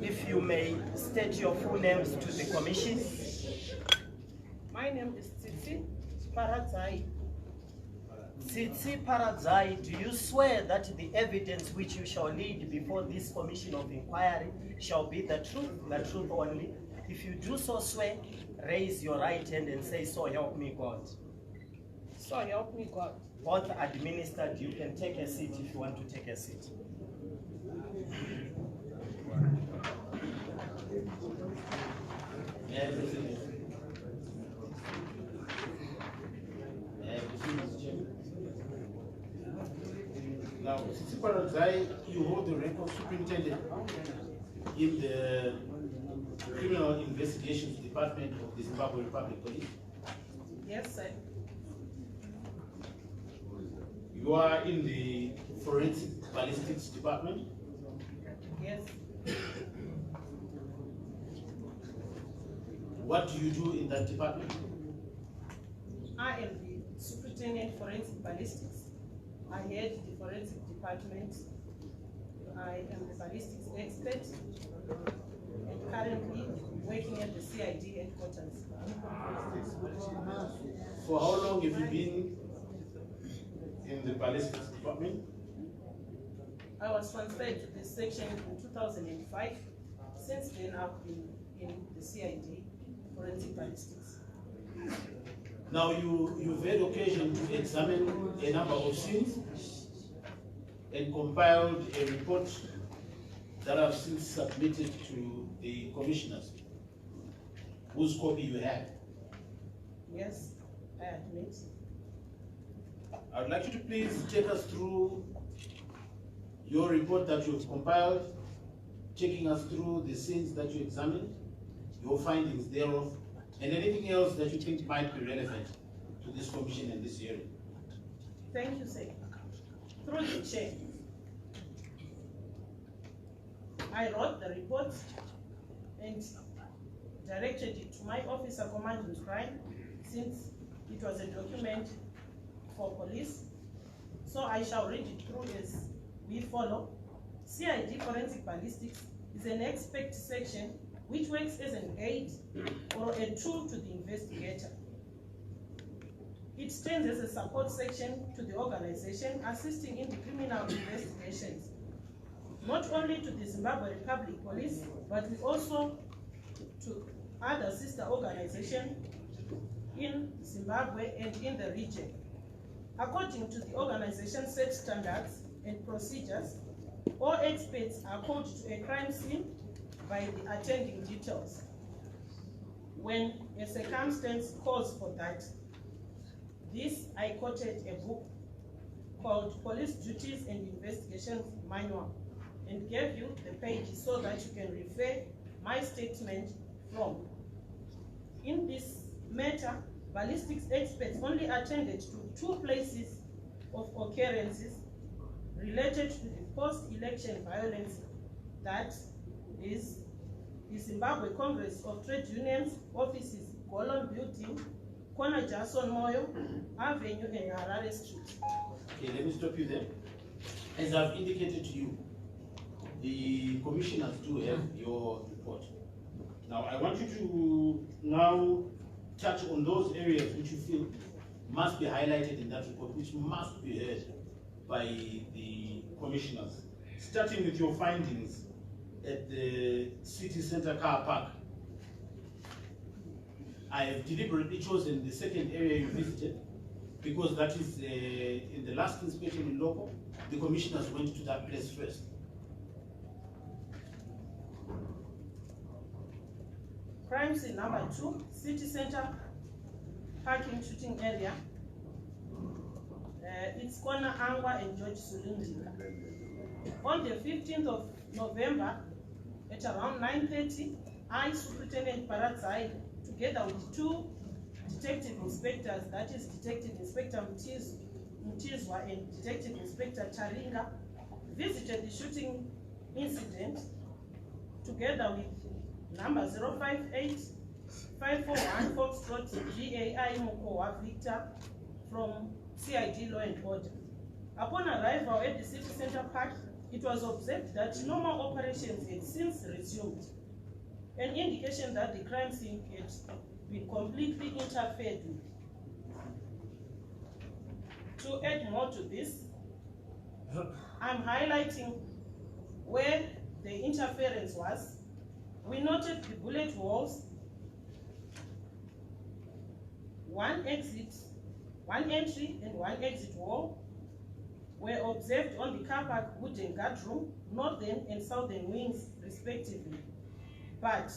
If you may state your full names to the commission. My name is Tsitsi Paradzai. Tsitsi Paradzai, do you swear that the evidence which you shall lead before this commission of inquiry shall be the truth only? If you do so swear, raise your right hand and say, "So help me God." So help me God. Both administered. You can take a seat if you want to take a seat. Now, Tsitsi Paradzai, you hold the rank of superintendent in the Criminal Investigations Department of the Zimbabwe Republic Police. Yes, sir. You are in the Forensic Ballistics Department. Yes. What do you do in that department? I am the Superintendent Forensic Ballistics. I head the Forensic Department. I am the ballistics expert and currently working at the CID headquarters. For how long have you been in the ballistics department? I was transferred to this section in 2005. Since then, I've been in the CID Forensic Ballistics. Now, you've had occasion to examine a number of scenes and compiled a report that I've since submitted to the commissioners, whose copy you have. Yes, I admit. I would like you to please take us through your report that you've compiled, taking us through the scenes that you examined, your findings thereof, and anything else that you think might be relevant to this commission and this hearing. Thank you, sir. Through the chair, I wrote the report and directed it to my officer commanding crime, since it was a document for police. So I shall read it through as we follow. CID Forensic Ballistics is an expert section which works as an aid or a tool to the investigator. It stands as a support section to the organization, assisting in the criminal investigations, not only to the Zimbabwe Republic Police, but also to other sister organizations in Zimbabwe and in the region. According to the organization's set standards and procedures, all experts are called to a crime scene by the attending details when a circumstance calls for that. This, I quoted a book called Police Duties and Investigations Manual and gave you the page so that you can refer my statement from. In this matter, ballistics experts only attended to 2 places of occurrences related to the post-election violence, that is the Zimbabwe Congress of Trade Unions offices, Golon Building, Corner Jason Moyo Avenue and Harare Street. Okay, let me stop you there. As I've indicated to you, the commissioners do have your report. Now, I want you to now touch on those areas which you feel must be highlighted in that report, which must be heard by the commissioners. Starting with your findings at the city center car park. I have deliberately chosen the second area you visited because that is in the last inspection in local, the commissioners went to that place first. Crime scene number 2, city center parking shooting area. It's Kona Angwa and George Sulundika. On the 15th of November, at around 9:30, I, Superintendent Paradzai, together with 2 detective inspectors, that is Detective Inspector Mtizu Mtizwa and Detective Inspector Taringa visited the shooting incident together with number 058 541 Foxtrot GAI Mokowa Victor from CID Law and Order. Upon arrival at the city center park, it was observed that normal operations had since resumed, an indication that the crime scene had been completely interfered with. To add more to this, I'm highlighting where the interference was. We noted the bullet holes, one entry and one exit wall were observed on the car park wooden guardroom, northern and southern wings respectively. But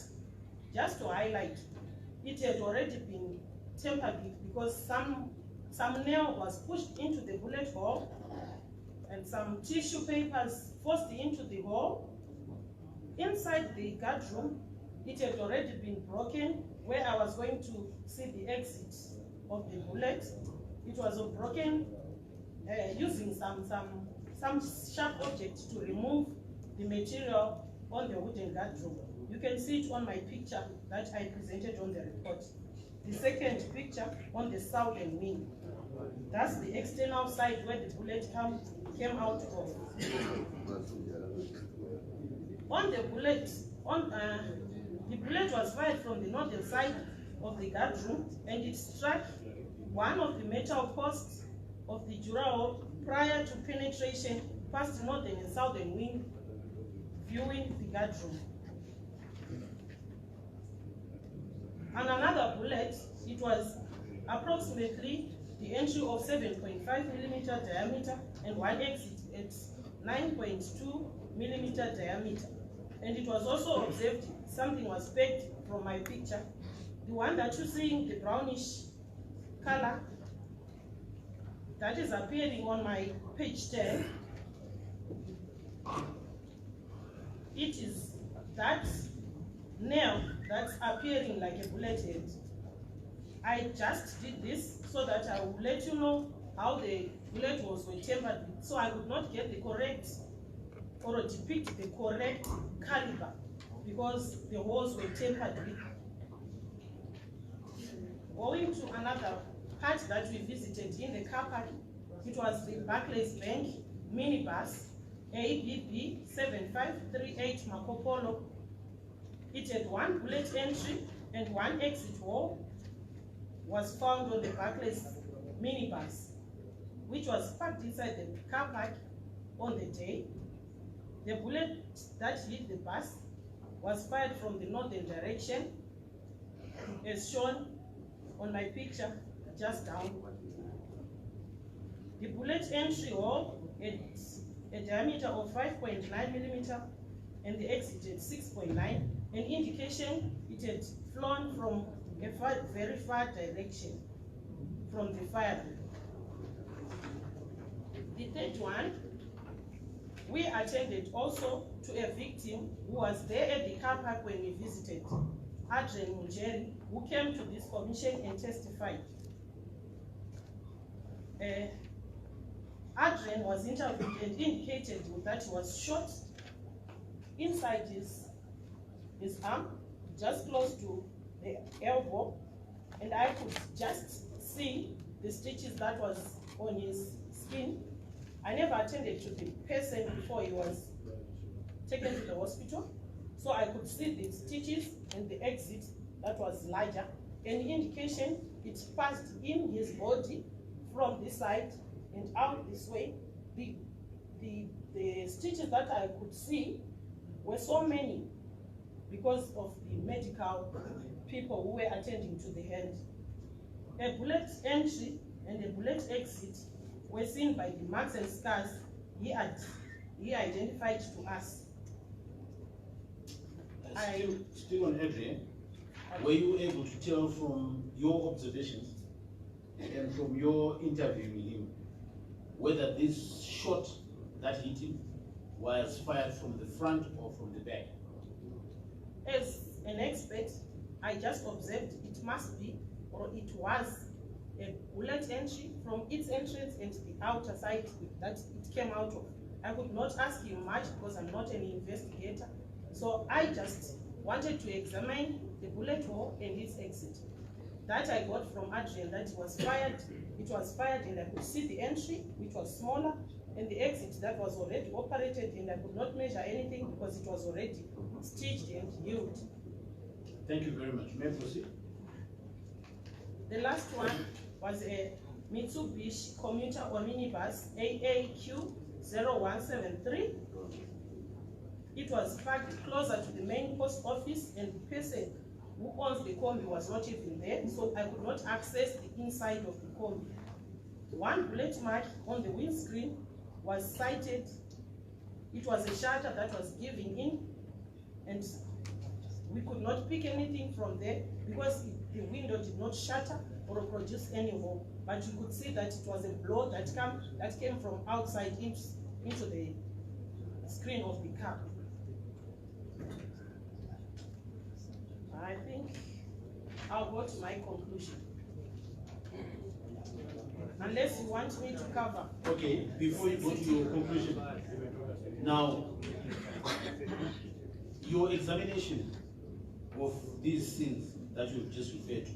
just to highlight, it had already been tampered with because some nail was pushed into the bullet hole and some tissue papers forced into the hole. Inside the guardroom, it had already been broken where I was going to see the exit of the bullet. It was broken using some sharp object to remove the material on the wooden guardroom. You can see it on my picture that I presented on the report. The second picture on the southern wing. That's the external side where the bullet came out of. On the bullet, the bullet was fired from the northern side of the guardroom and it struck one of the metal posts of the Jurao prior to penetration past the northern and southern wing, viewing the guardroom. And another bullet, it was approximately the entry of 7.5mm diameter and one exit at 9.2mm diameter. And it was also observed something was pegged from my picture. The one that you see in the brownish color that is appearing on my page 10, it is that nail that's appearing like a bullet head. I just did this so that I will let you know how the bullet holes were tampered with, so I could not get the correct or depict the correct caliber because the holes were tampered with. Going to another part that we visited in the car park, it was the Barclays Bank minibus ABB 7538 Marco Polo. It had one bullet entry and one exit hole was found on the Barclays minibus, which was parked inside the car park on the day. The bullet that hit the bus was fired from the northern direction, as shown on my picture just down. The bullet entry hole had a diameter of 5.9mm and the exit at 6.9, an indication it had flown from a very far direction from the firing. The third one, we attended also to a victim who was there at the car park when we visited, Adrian Mujeri, who came to this commission and testified. Adrian was interviewed and indicated that he was shot inside his arm, just close to the elbow, and I could just see the stitches that was on his skin. I never attended to the person before he was taken to the hospital, so I could see the stitches and the exit that was larger, an indication it passed in his body from this side and out this way. The stitches that I could see were so many because of the medical people who were attending to the hand. A bullet entry and a bullet exit were seen by the marks and scars he identified to us. Still on Adrian, were you able to tell from your observations and from your interview with him whether this shot that hit him was fired from the front or from the back? As an expert, I just observed it must be, or it was, a bullet entry from its entrance and the outer side that it came out of. I could not ask him much because I'm not an investigator. So I just wanted to examine the bullet hole and its exit. That I got from Adrian, that it was fired and I could see the entry, which was smaller, and the exit that was already operated, and I could not measure anything because it was already stitched and healed. Thank you very much. May I proceed? The last one was a Mitsubishi commuter or minibus AAQ 0173. It was parked closer to the main post office, and the person who owns the combi was not even there, so I could not access the inside of the combi. One bullet mark on the windscreen was sighted. It was a shutter that was giving in, and we could not pick anything from there because the window did not shatter or produce any hole. But you could see that it was a blow that came from outside into the screen of the car. I think I'll go to my conclusion. Unless you want me to cover. Okay, before you go to your conclusion, now, your examination of these scenes that you've just referred to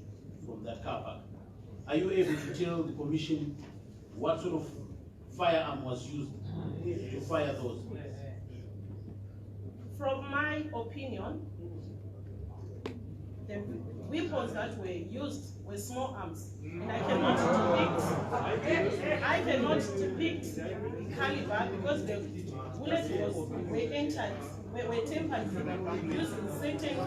from that car park, are you able to tell the commission what sort of firearm was used to fire those? From my opinion, the weapons that were used were small arms, and I cannot depict the caliber because the bullets were tempered using certain.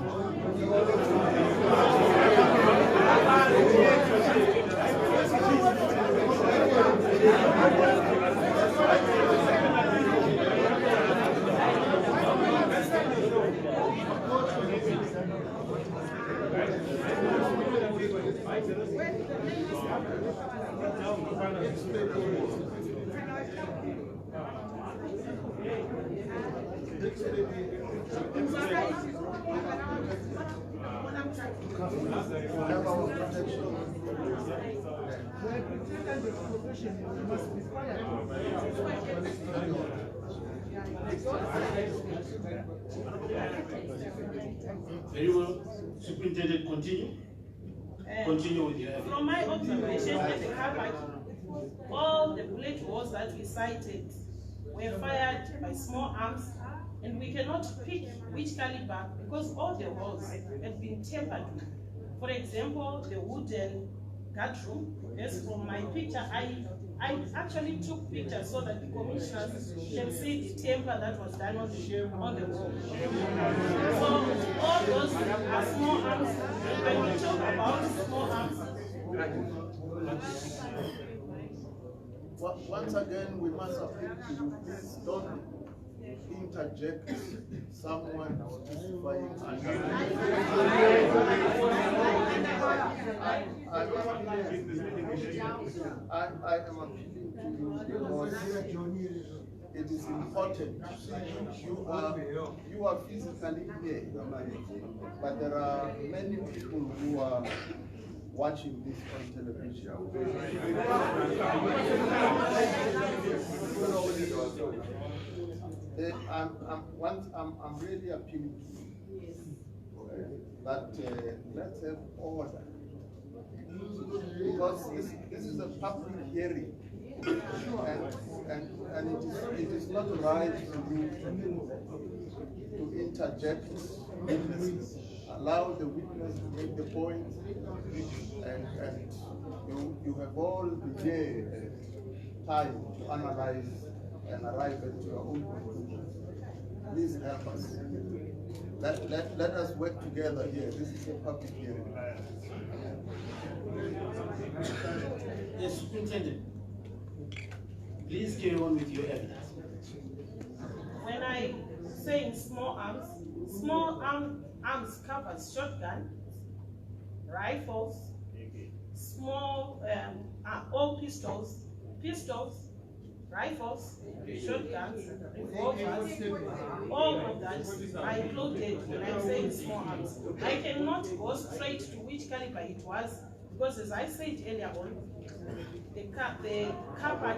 Very well. Superintendent, continue. Continue with your evidence. From my observation at the car park, all the bullet holes that we cited were fired by small arms, and we cannot pick which caliber because all the holes have been tempered with. For example, the wooden guardroom, as from my picture, I actually took pictures so that the commissioners can see the temper that was done on the wall. So all those are small arms. When we talk about small arms, once again, we must appeal to you. Please don't interject someone testifying. I am appealing to you because it is important. You are physically here, but there are many people who are watching this on television. I'm really appealing to you that let's have order, because this is a public hearing, and it is not right for you to interject. Allow the witness to make the point, and you have all the day time to analyze and arrive at your own conclusions. Please help us. Let us work together here. This is a public hearing. Yes, Superintendent, please carry on with your evidence. when I say in small arms covers shotgun, rifles, small, all pistols, rifles, shotguns, revolvers, all of that are included when I'm saying small arms. I cannot go straight to which caliber it was because as I said earlier on, the car park,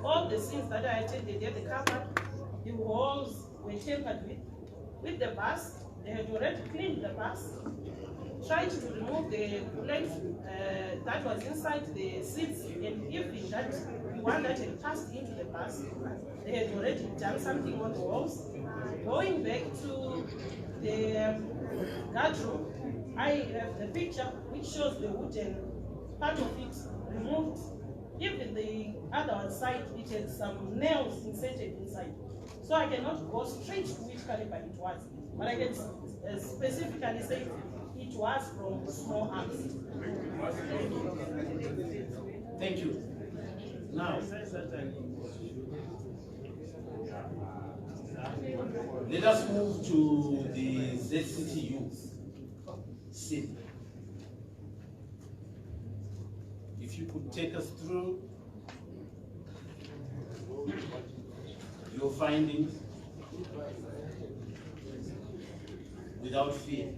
all the scenes that I attended at the car park, the walls were tampered with the bus. They had already cleaned the bus, tried to remove the bullet that was inside the seats, and even that the one that had passed into the bus, they had already done something on the walls. Going back to the guardroom, I have the picture which shows the wooden part of it removed. Even the other one side, it had some nails inserted inside. So I cannot go straight to which caliber it was, but I can specifically say it was from small arms. Thank you. Now, let us move to the ZCTU scene. If you could take us through your findings without fear.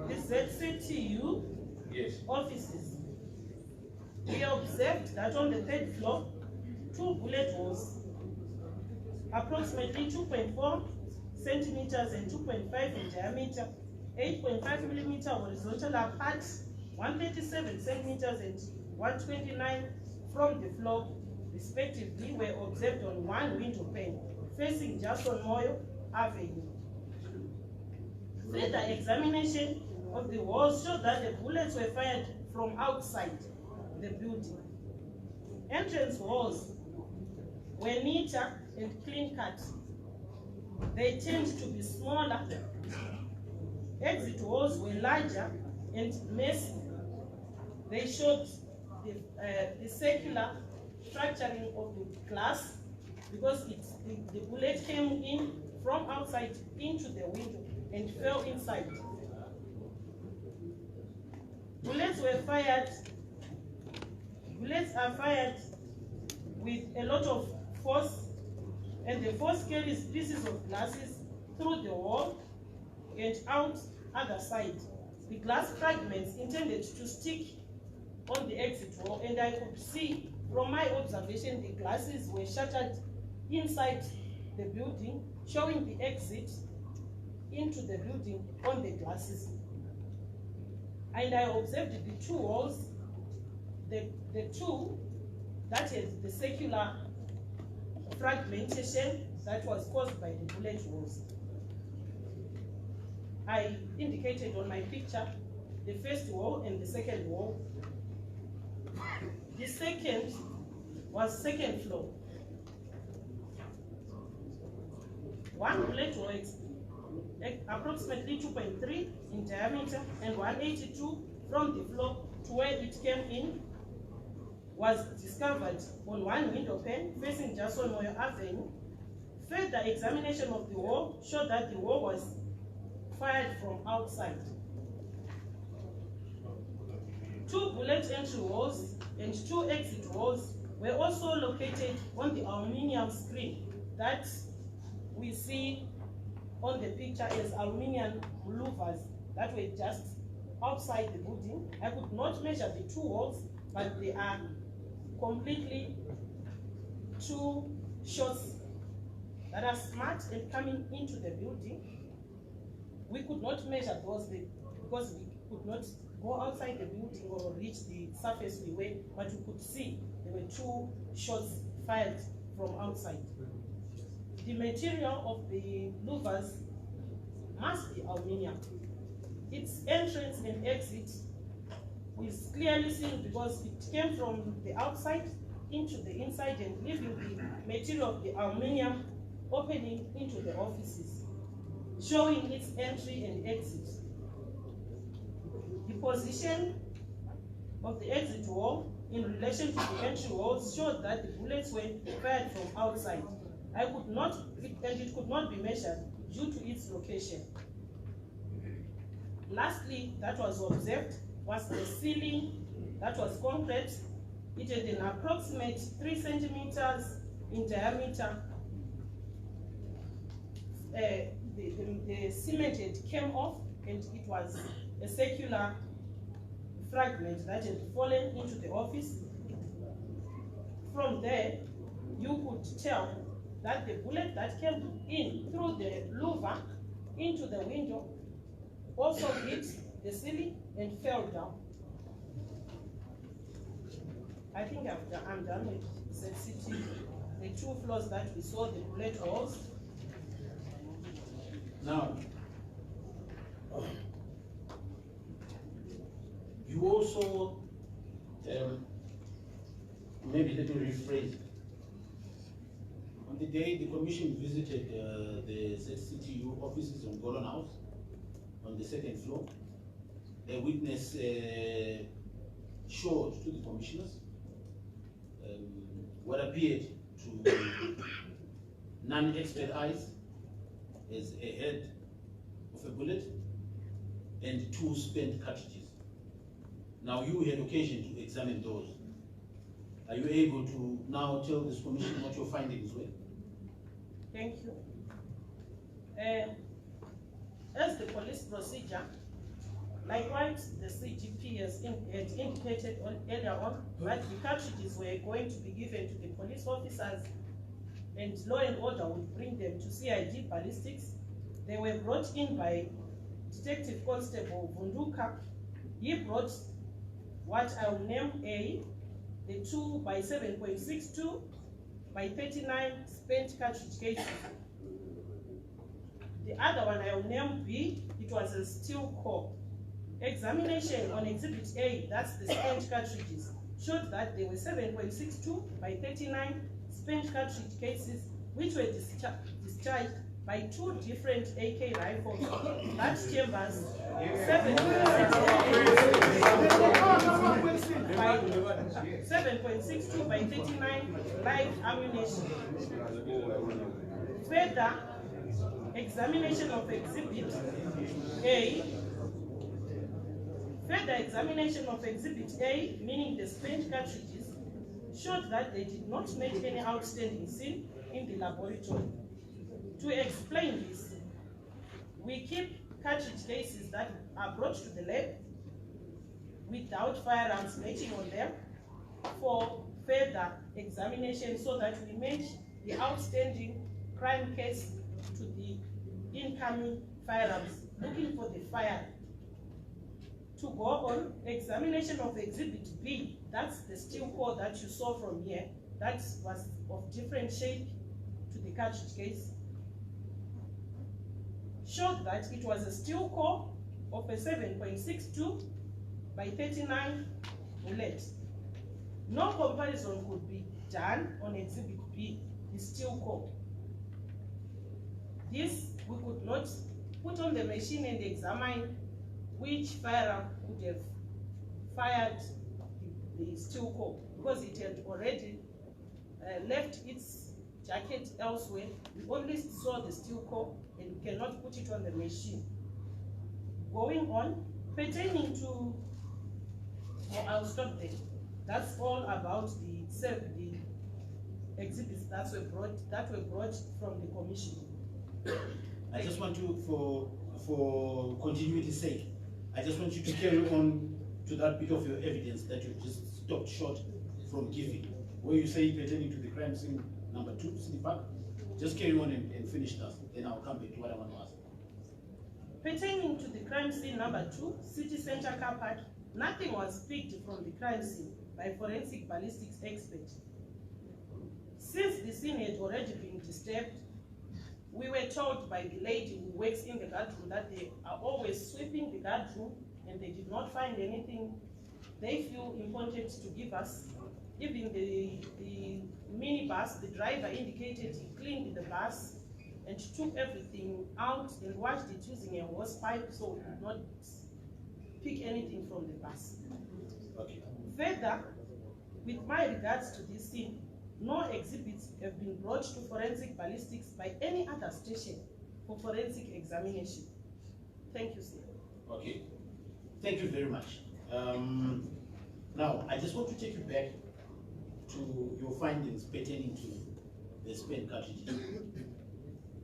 The ZCTU offices, we observed that on the third floor, 2 bullet holes, approximately 2.4 centimeters and 2.5 in diameter, 8.5 millimeter horizontal apart, 137 centimeters and 129 from the floor, respectively, were observed on one window pane facing Jason Moyo Avenue. Further examination of the walls showed that the bullets were fired from outside the building. Entrance walls were neater and clean cut. They tend to be smaller. Exit walls were larger and messy. They showed the circular structuring of the glass because the bullet came in from outside into the window and fell inside. Bullets are fired with a lot of force, and the force carries pieces of glasses through the wall and out other side. The glass fragments intended to stick on the exit wall, and I could see from my observation the glasses were shattered inside the building, showing the exit into the building on the glasses. And I observed the 2 walls, the 2 that had the circular fragmentation that was caused by the bullet holes. I indicated on my picture the first wall and the second wall. The second was second floor. 1 bullet was approximately 2.3 in diameter and 182 from the floor to where it came in was discovered on one window pane facing Jason Moyo Avenue. Further examination of the wall showed that the wall was fired from outside. 2 bullet entry walls and 2 exit walls were also located on the aluminium screen that we see on the picture as aluminium louvers that were just outside the building. I could not measure the 2 walls, but they are completely 2 shots that are smart and coming into the building. We could not measure those because we could not go outside the building or reach the surface we were, but we could see there were 2 shots fired from outside. The material of the louvers must be aluminium. Its entrance and exit is clearly seen because it came from the outside into the inside and leaving the material of the aluminium opening into the offices, showing its entry and exit. The position of the exit wall in relation to the entry walls showed that the bullets were fired from outside. It could not be measured due to its location. Lastly, that was observed was the ceiling that was concrete. It had an approximate 3 centimeters in diameter. The cement had came off and it was a circular fragment that had fallen into the office. From there, you could tell that the bullet that came in through the louver into the window also hit the ceiling and fell down. I think I'm done with Tsitsi. The 2 floors that we saw the bullet holes. Now, you also, maybe let me rephrase it. On the day the commission visited the ZCTU offices on Golden House, on the 2nd floor, a witness showed to the commissioners what appeared to non-expert eyes as a head of a bullet and 2 spent cartridges. Now you had occasion to examine those. Are you able to now tell this commission what your findings were? Thank you. As the police procedure, likewise the CGP had indicated earlier on that the cartridges were going to be given to the police officers and law and order would bring them to CID Ballistics. They were brought in by Detective Constable Vunduka. He brought what I will name A, the 2 by 7.62 by 39 spent cartridge cases. The other one I will name B, it was a steel core. Examination on Exhibit A, that's the spent cartridges, showed that there were 7.62 by 39 spent cartridge cases which were discharged by 2 different AK rifles. That chambers 7.62 by 39 live ammunition. Further examination of Exhibit A. Further examination of Exhibit A, meaning the spent cartridges, showed that they did not make any outstanding sin in the laboratory. To explain this, we keep cartridge cases that are brought to the lab without firearms matching on them for further examination so that we match the outstanding crime case to the incoming firearms, looking for the fire. To go on, examination of Exhibit B, that's the steel core that you saw from here, that was of different shape to the cartridge case, showed that it was a steel core of a 7.62 by 39 bullet. No comparison could be done on Exhibit B, the steel core. This we could not put on the machine and examine which firearm would have fired the steel core because it had already left its jacket elsewhere. We only saw the steel core and we cannot put it on the machine. Going on, pertaining to, I'll stop there. That's all about the exhibits that were brought from the commission. I just want to, for continuity's sake, I just want you to carry on to that bit of your evidence that you just stopped short from giving, where you say pertaining to the crime scene number 2, Tsitsi Park. Just carry on and finish that, then I'll come back to what I want to ask. Pertaining to the crime scene number 2, City Center car park, nothing was picked from the crime scene by forensic ballistics expert. Since the scene had already been disturbed, we were told by the lady who works in the guardroom that they are always sweeping the guardroom and they did not find anything they feel important to give us. Even the minibus, the driver indicated he cleaned the bus and took everything out and washed it using a hose pipe, so we could not pick anything from the bus. Okay. Further, with my regards to this scene, no exhibits have been brought to forensic ballistics by any other station for forensic examination. Thank you, sir. Okay. Thank you very much. Now, I just want to take you back to your findings pertaining to the spent cartridges.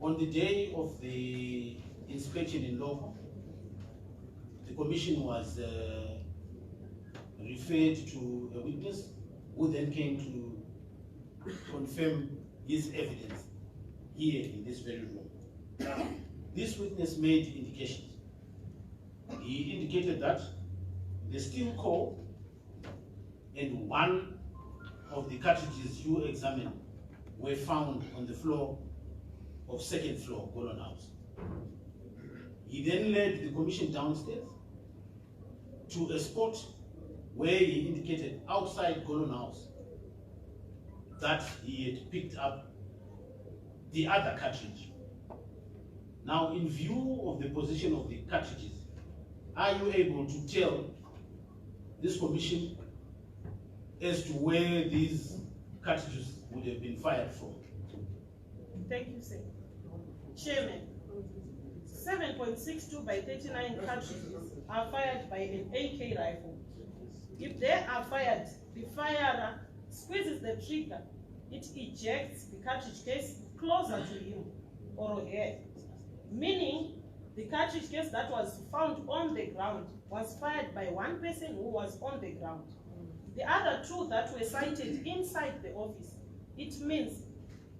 On the day of the inspection in law, the commission was referred to a witness who then came to confirm his evidence here in this very room. This witness made indications. He indicated that the steel core and one of the cartridges you examined were found on the floor of second floor Golden House. He then led the commission downstairs to a spot where he indicated outside Golden House that he had picked up the other cartridge. Now, in view of the position of the cartridges, are you able to tell this commission as to where these cartridges would have been fired from? Thank you, sir. Chairman, 7.62 by 39 cartridges are fired by an AK rifle. If they are fired, the firer squeezes the trigger. It ejects the cartridge case closer to him or her, meaning the cartridge case that was found on the ground was fired by one person who was on the ground. The other two that were sighted inside the office, it means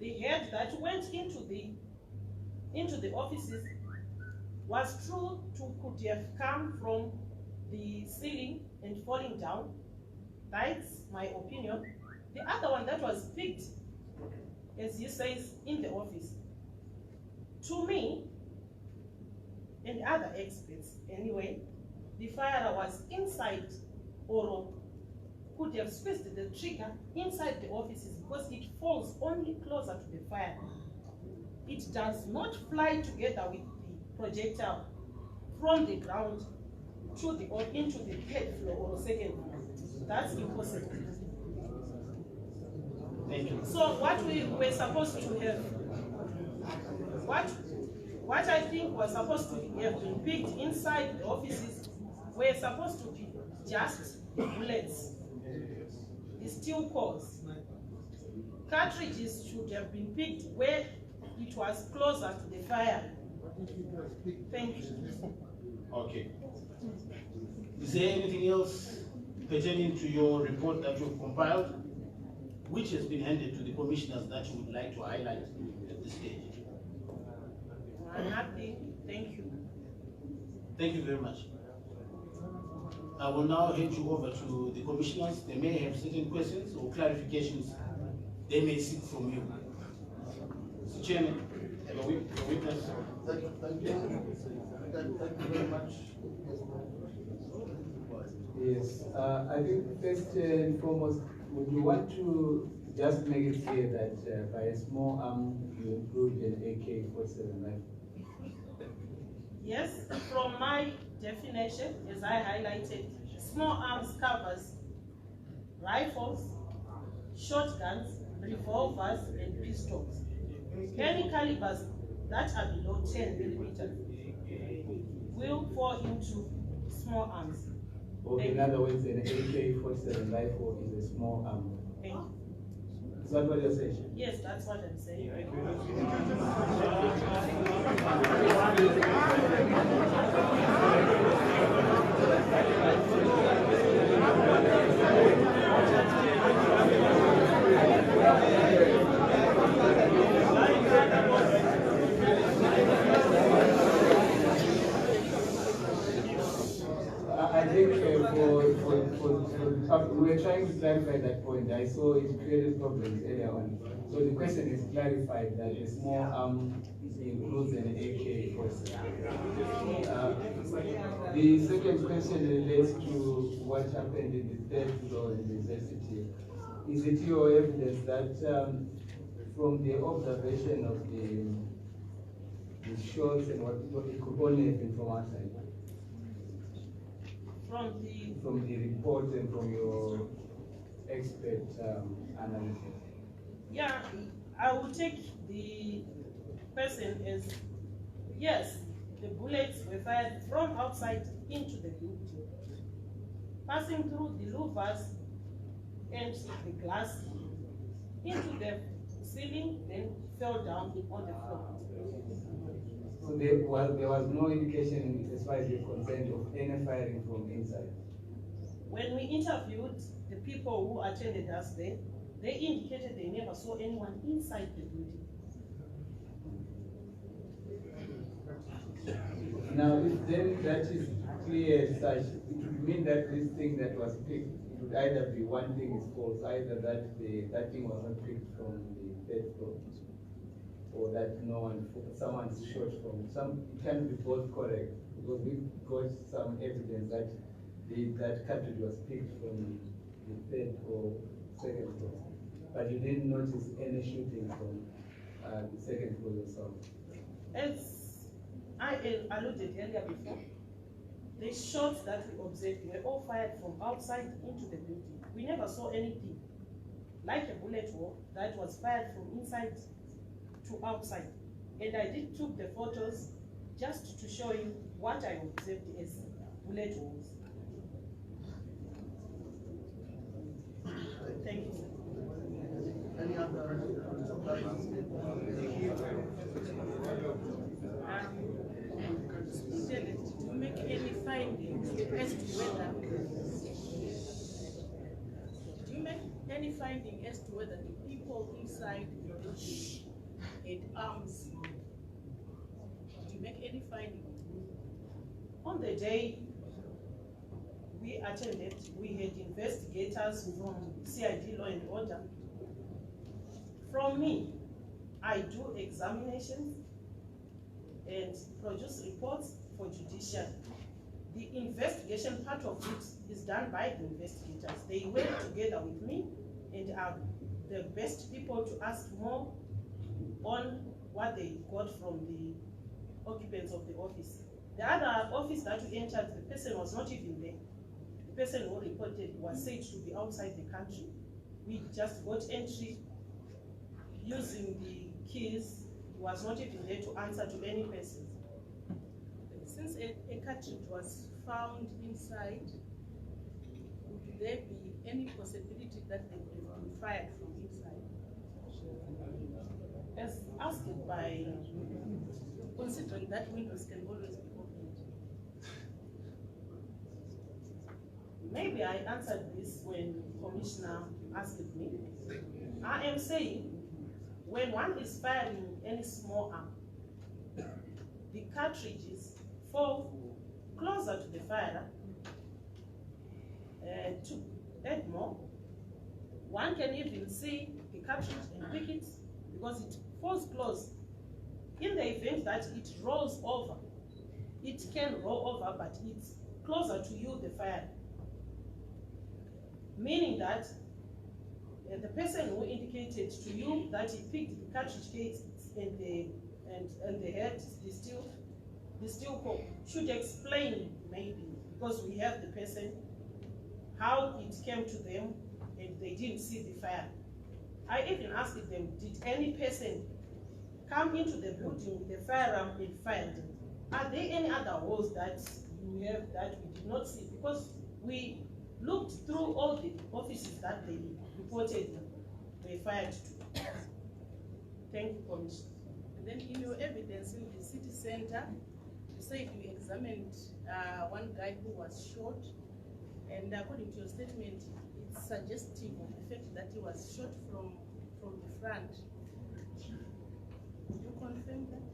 the head that went into the offices was could have come from the ceiling and falling down. That's my opinion. The other one that was picked, as he says, in the office, to me, and other experts anyway, the firer was inside or could have squeezed the trigger inside the offices because it falls only closer to the fire. It does not fly together with the projectile from the ground to the or into the third floor or second floor. That's impossible. Thank you. So what we were supposed to have, what I think was supposed to have been picked inside the offices were supposed to be just bullets, the steel cores. Cartridges should have been picked where it was closer to the fire. Thank you. Okay. Is there anything else pertaining to your report that you've compiled, which has been handed to the commissioners that you would like to highlight at this stage? Nothing. Thank you. Thank you very much. I will now hand you over to the commissioners. They may have certain questions or clarifications they may seek from you. Mr. Chairman, the witness. Thank you very much. Yes, I think first and foremost, would you want to just make it clear that by a small arm you include an AK-47 rifle? Yes, from my definition, as I highlighted, small arms covers rifles, shotguns, revolvers, and pistols. Any calibers that are below 10 millimeters will fall into small arms. Or in other words, an AK-47 rifle is a small arm. Thank you. Is that what you're saying? Yes, that's what I'm saying. I think we were trying to clarify that point. I saw it created problems earlier on. So the question is clarified that a small arm includes an AK-47. The second question relates to what happened in the third floor university. Is it your evidence that from the observation of the shots and what it could only have been from outside? From the report and from your expert analysis? Yeah, I will take the person as, yes, the bullets were fired from outside into the building, passing through the louvers and the glass into the ceiling, then fell down on the floor. So there was no indication, as far as you're concerned, of any firing from inside. When we interviewed the people who attended us there, they indicated they never saw anyone inside the building. Now, if then that is clear as such, it would mean that this thing that was picked, it would either be one thing is false, either that that thing was not picked from the third floor, or that someone's shot from it. It can be both correct, because we got some evidence that that cartridge was picked from the third or second floor. But you didn't notice any shooting from the second floor yourself. As I alluded earlier before, the shots that we observed were all fired from outside into the building. We never saw anything like a bullet hole that was fired from inside to outside. And I did took the photos just to show you what I observed as bullet holes. Thank you. Any other to make any findings as to whether the people inside the building had arms? Do you make any finding? On the day we attended, we had investigators from CID Law and Order. From me, I do examinations and produce reports for judiciary. The investigation part of it is done by the investigators. They work together with me and are the best people to ask more on what they got from the occupants of the office. The other office that we entered, the person was not even there. The person who reported was said to be outside the country. We just got entry using the keys. He was not even there to answer to any person. Since a cartridge was found inside, would there be any possibility that they could have been fired from inside? As asked by, considering that windows can always be opened. maybe I answered this when Commissioner asked me. I am saying, when one is firing any small arm, the cartridges fall closer to the firer. To add more, one can even see the cartridge and pick it because it falls close. In the event that it rolls over, it can roll over, but it's closer to you, the firer. Meaning that the person who indicated to you that he picked the cartridge case and the head, the steel core, should explain maybe, because we have the person, how it came to them and they didn't see the fire. I even asked them, did any person come into the building with a firearm and fired them? Are there any other holes that you have that we did not see? Because we looked through all the offices that they reported they fired to. Thank you, Commissioner. And then in your evidence in the city center, you said you examined one guy who was shot, and according to your statement, it's suggestive of the fact that he was shot from the front. Could you confirm that?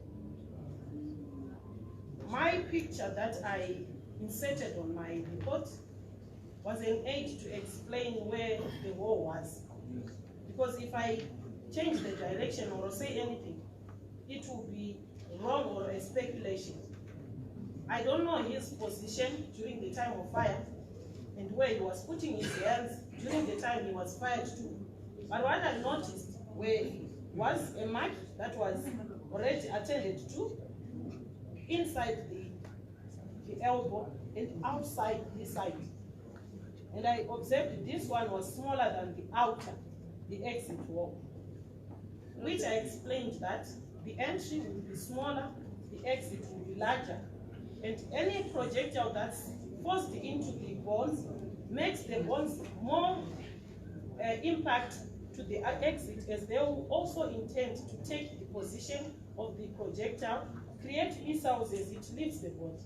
My picture that I inserted on my report was an aid to explain where the war was. Because if I change the direction or say anything, it will be wrong or a speculation. I don't know his position during the time of fire and where he was putting his hands during the time he was fired to. But what I noticed was a mark that was already attended to inside the elbow and outside this side. And I observed this one was smaller than the outer, the exit wall, which I explained that the entry will be smaller, the exit will be larger, and any projectile that's forced into the bones makes the bones more impact to the exit, as they will also intend to take the position of the projectile create e-houses, it leaves the body.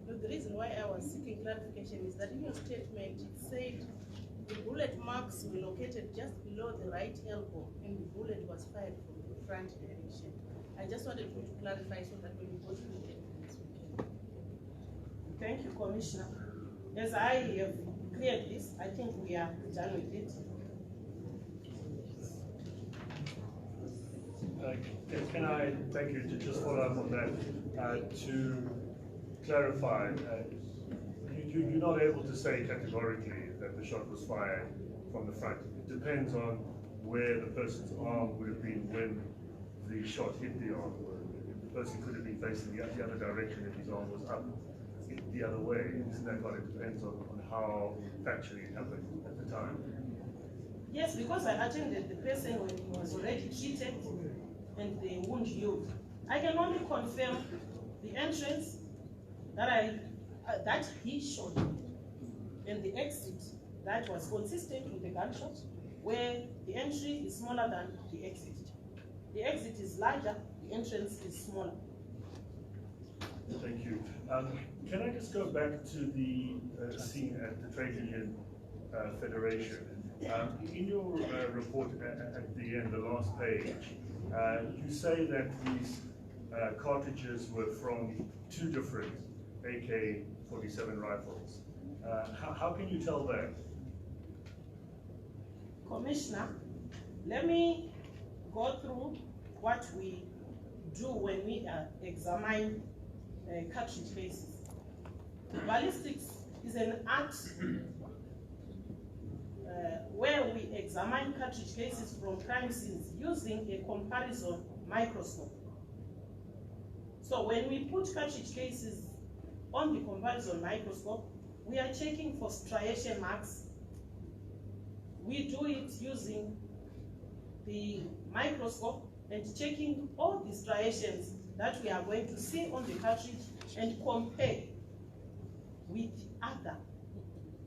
But the reason why I was seeking clarification is that in your statement it said the bullet marks were located just below the right elbow and the bullet was fired from the front direction. I just wanted you to clarify so that when we go through the evidence we can. Thank you, Commissioner. As I have cleared this, I think we are done with it. Can I thank you to just follow up on that to clarify? You're not able to say categorically that the shot was fired from the front. It depends on where the person's arm would have been when the shot hit the arm. The person could have been facing the other direction if his arm was up the other way. Isn't that what it depends on how factually it happened at the time? Yes, because I attended the person when he was already treated and the wound healed. I can only confirm the entrance that he shot and the exit that was consistent with the gunshot, where the entry is smaller than the exit. The exit is larger, the entrance is smaller. Thank you. Can I just go back to the scene at the Trade Union Federation? In your report at the end, the last page, you say that these cartridges were from two different AK-47 rifles. How can you tell that? Commissioner, let me go through what we do when we examine cartridge cases. Ballistics is an art where we examine cartridge cases from crime scenes using a comparison microscope. So when we put cartridge cases on the comparison microscope, we are checking for striation marks. We do it using the microscope and checking all the striations that we are going to see on the cartridge and compare with other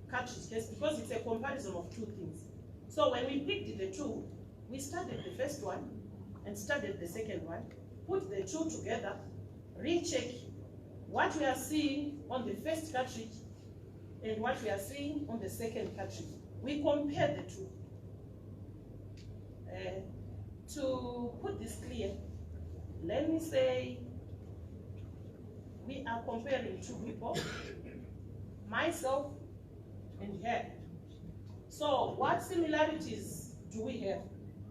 cartridge cases, because it's a comparison of two things. So when we picked the two, we studied the first one and studied the second one, put the two together, recheck what we are seeing on the first cartridge and what we are seeing on the second cartridge. We compare the two. To put this clear, let me say we are comparing two people, myself and her. So what similarities do we have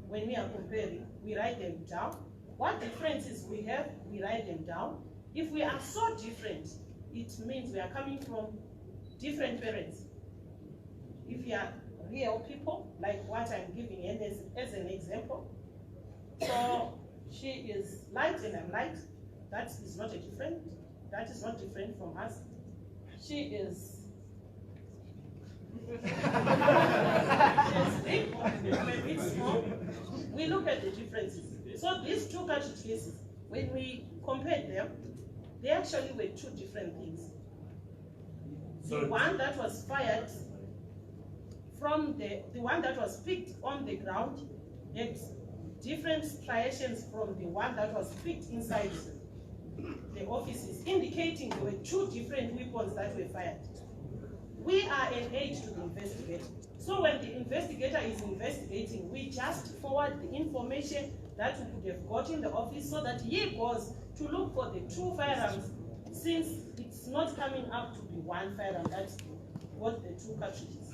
when we are comparing? We write them down. What differences we have, we write them down. If we are so different, it means we are coming from different parents. If you are real people, like what I'm giving as an example, so she is light and I'm light, that is not different from us. She is big, maybe small. We look at the differences. So these two cartridge cases, when we compared them, they actually were two different things. So the one that was fired from the one that was picked on the ground had different striations from the one that was picked inside the offices, indicating there were two different weapons that were fired. We are an aid to the investigator. So when the investigator is investigating, we just forward the information that we could have got in the office so that he goes to look for the two firearms, since it's not coming up to be one firearm that got the two cartridges.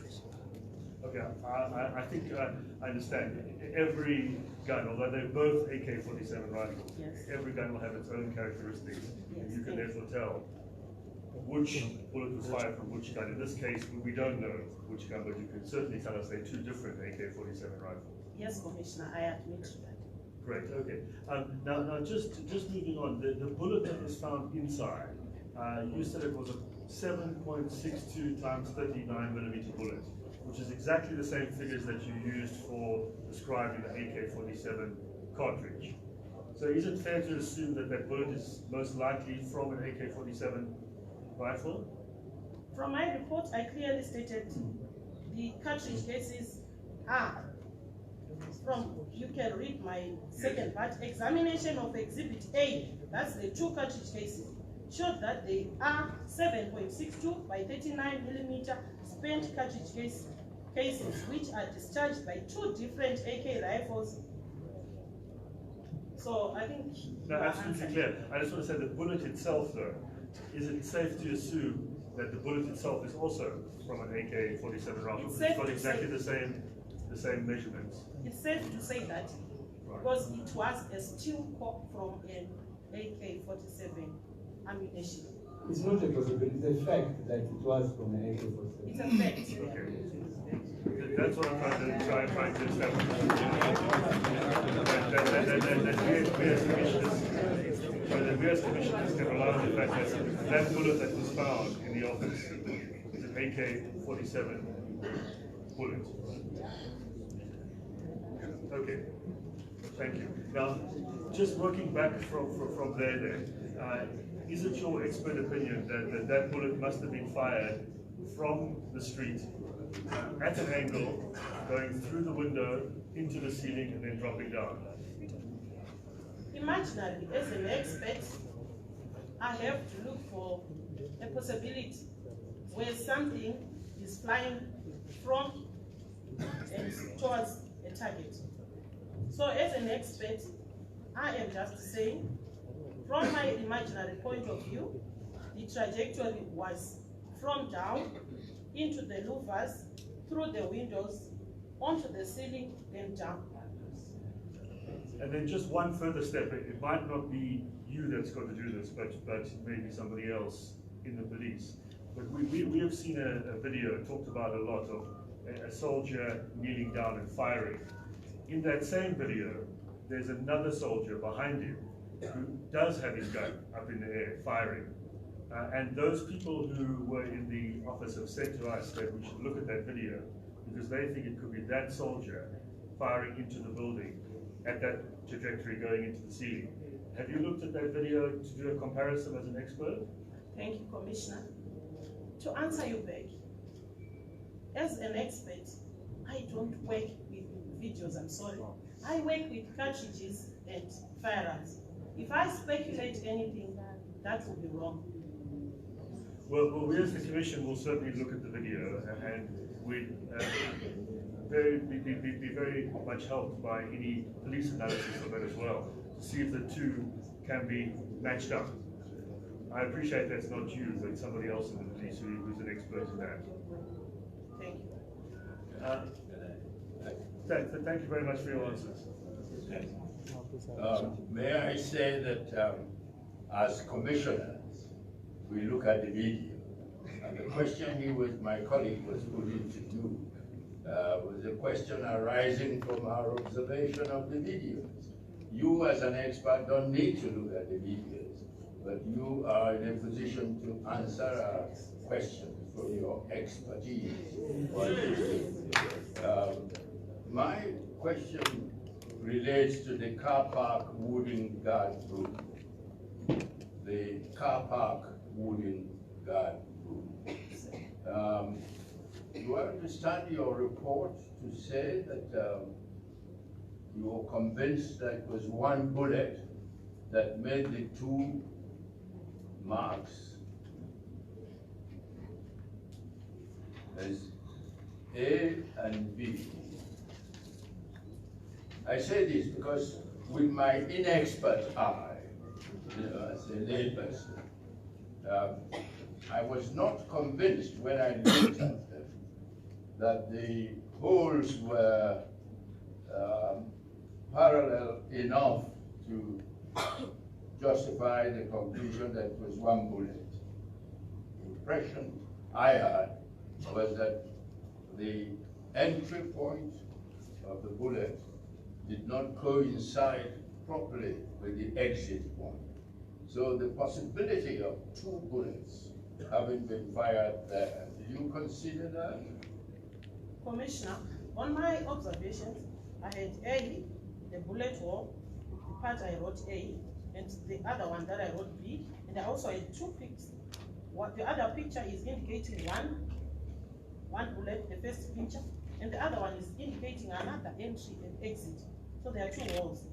Okay, I think I understand. Every gun, although they're both AK-47 rifles, yes, every gun will have its own characteristics. Yes, You can therefore tell which bullet was fired from which gun. In this case, we don't know which gun, but you can certainly tell us they're two different AK-47 rifles. Yes, Commissioner, I admit to that. Great, okay. Now just moving on, the bullet that was found inside, you said it was a 7.62 times 39mm bullet, which is exactly the same figures that you used for describing the AK-47 cartridge. So is it fair to assume that that bullet is most likely from an AK-47 rifle? From my report, I clearly stated the cartridge cases are You can read my second part. Examination of Exhibit A, that's the 2 cartridge cases, showed that they are 7.62 by 39mm spent cartridge cases, which are discharged by 2 different AK rifles. So I think... No, absolutely clear. I just want to say the bullet itself, though, is it safe to assume that the bullet itself is also from an AK-47 rifle? It's got exactly the same measurements. It's safe to say that, because it was a steel core from an AK-47 ammunition. It's not a possibility, it's a fact that it was from an AK-47. It's a fact. Okay. That's what I'm trying to establish. That we as commissioners can rely on the fact that that bullet that was found in the office is an AK-47 bullet. Okay, thank you. Now, just working back from there then, is it your expert opinion that bullet must have been fired from the street at an angle, going through the window, into the ceiling, and then dropping down? Imaginary, as an expert, I have to look for a possibility where something is flying from and towards a target. So as an expert, I am just saying, from my imaginary point of view, the trajectory was from down into the louvers, through the windows, onto the ceiling, then down. And then just one further step, it might not be you that's got to do this, but maybe somebody else in the police. But we have seen a video talked about a lot of a soldier kneeling down and firing. In that same video, there's another soldier behind him who does have his gun up in the air, firing. And those people who were in the office have said to us that we should look at that video because they think it could be that soldier firing into the building at that trajectory going into the ceiling. Have you looked at that video to do a comparison as an expert? Thank you, Commissioner. To answer you back, as an expert, I don't work with videos, I'm sorry. I work with cartridges and firearms. If I speculate anything, that would be wrong. Well, we as the Commission will certainly look at the video and we'd be very much helped by any police analysis of it as well, to see if the two can be matched up. I appreciate that's not you, but somebody else in the police who's an expert in that. Thank you. Thank you very much for your answers. May I say that as commissioners, we look at the video. And the question he with my colleague was putting to you was a question arising from our observation of the videos. You as an expert don't need to look at the videos, but you are in a position to answer our questions from your expertise. My question relates to the car park wooden guard room. The car park wooden guard room. Do I understand your report to say that you were convinced that it was one bullet that made the two marks as A and B? I say this because with my inexpert eye, as a layperson, I was not convinced when I looked at them that the holes were parallel enough to justify the conclusion that it was one bullet. The impression I had was that the entry point of the bullet did not coincide properly with the exit point. So the possibility of two bullets having been fired there, did you consider that? Commissioner, on my observations, I had A, the bullet hole, the part I wrote A, and the other one that I wrote B, and I also had two pictures. What the other picture is indicating one bullet, the first picture, and the other one is indicating another entry and exit. So there are two walls.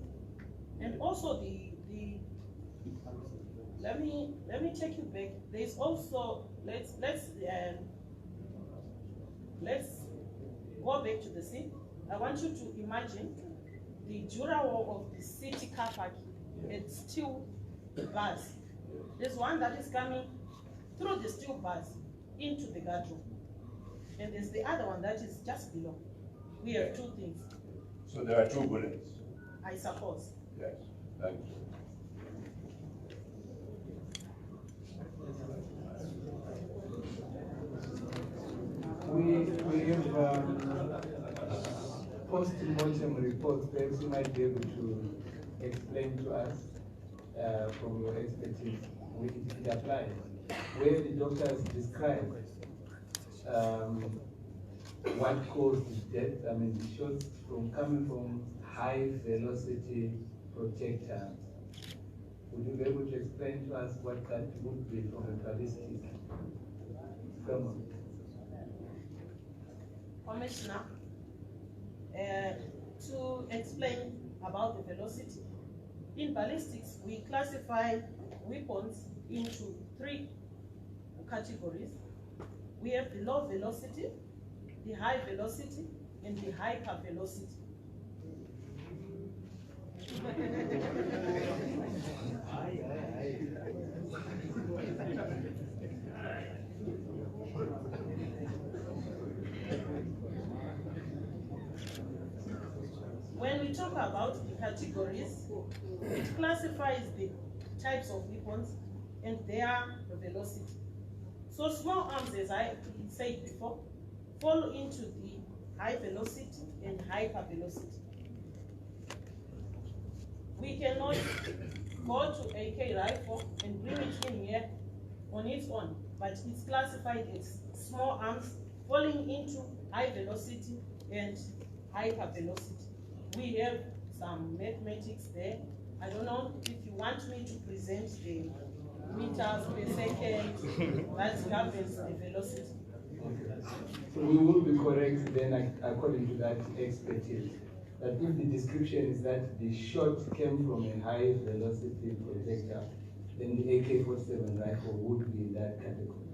And also let me take you back. There is also let's go back to the scene. I want you to imagine the Jura wall of the city car park. It's steel bars. There's one that is coming through the steel bars into the guardrail. And there's the other one that is just below. We have two things. So there are two bullets? I suppose. Yes, thank you. We have post-mortem reports. Perhaps you might be able to explain to us from your expertise, which it applies, where the doctors describe what caused the death. I mean, the shots coming from high velocity projectile. Would you be able to explain to us what that would be from a ballistic framework? Commissioner, to explain about the velocity, in ballistics we classify weapons into three categories. We have the low velocity, the high velocity, and the hyper velocity. When we talk about the categories, it classifies the types of weapons and their velocity. So small arms, as I said before, fall into the high velocity and hyper velocity. We cannot go to AK rifle and bring it in here on its own, but it's classified as small arms falling into high velocity and hyper velocity. We have some mathematics there. I don't know if you want me to present the meters per second that governs the velocity. So we will be correct then, according to that expertise, that if the description is that the shot came from a high velocity projectile, then the AK-47 rifle would be in that category.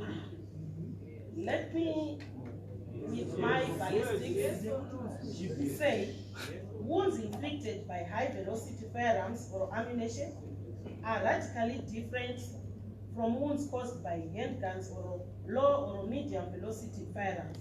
Let me, with my ballistics, say wounds inflicted by high velocity firearms or ammunition are radically different from wounds caused by handguns or low or medium velocity firearms.